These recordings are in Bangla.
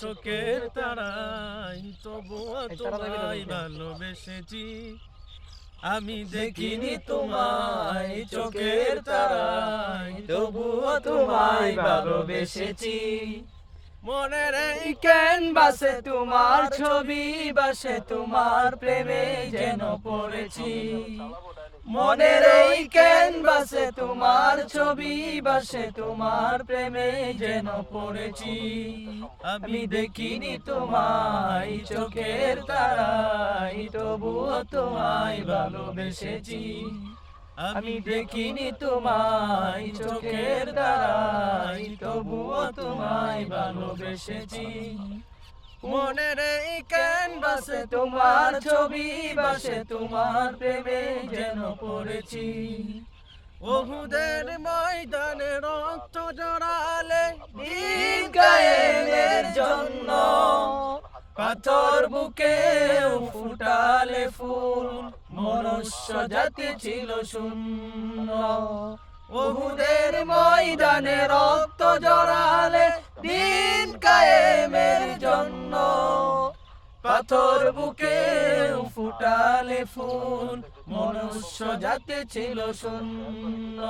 চোখের তারাই তবুও তোমায় ভালোবেসেছি। আমি দেখিনি তোমায় চোখের তারাই তবুও তোমায় ভালোবেসেছি। মনের এই ক্যানভাসে তোমার ছবি বাসে, তোমার প্রেমে যেন পড়েছি। মনের এই ক্যানভাসে তোমার ছবি বাসে, তোমার প্রেমে যেন পড়েছি। আমি দেখিনি তোমায় চোখের তারাই তবুও তোমায় ভালোবেসেছি। আমি দেখিনি তোমায় চোখের তারাই তবুও তোমায় ভালোবেসেছি। মনের এই ক্যানভাসে তোমার ছবি বাসে, তোমার প্রেমে যেন পড়েছি। উহুদের ময়দানে রক্ত জড়ালে দিন কায়েমের জন্য, পাথর বুকে ফুটালে ফুল, মনুষ্য জাতি ছিল শূন্য। উহুদের ময়দানে রক্ত জড়ালে দিন কায়েমের জন্য, পাথর বুকে ফুটালে ফুল, মনুষ্য জাতি ছিল শূন্য।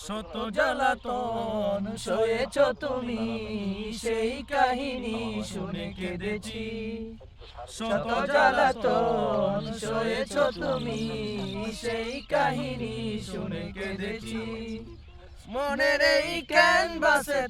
শত জ্বালাতন সয়েছ তুমি, সেই কাহিনী শুনে কেঁদেছি। শত জ্বালাতন সয়েছ তুমি, সেই কাহিনী শুনে কেঁদেছি। মনের এই ক্যানভাসে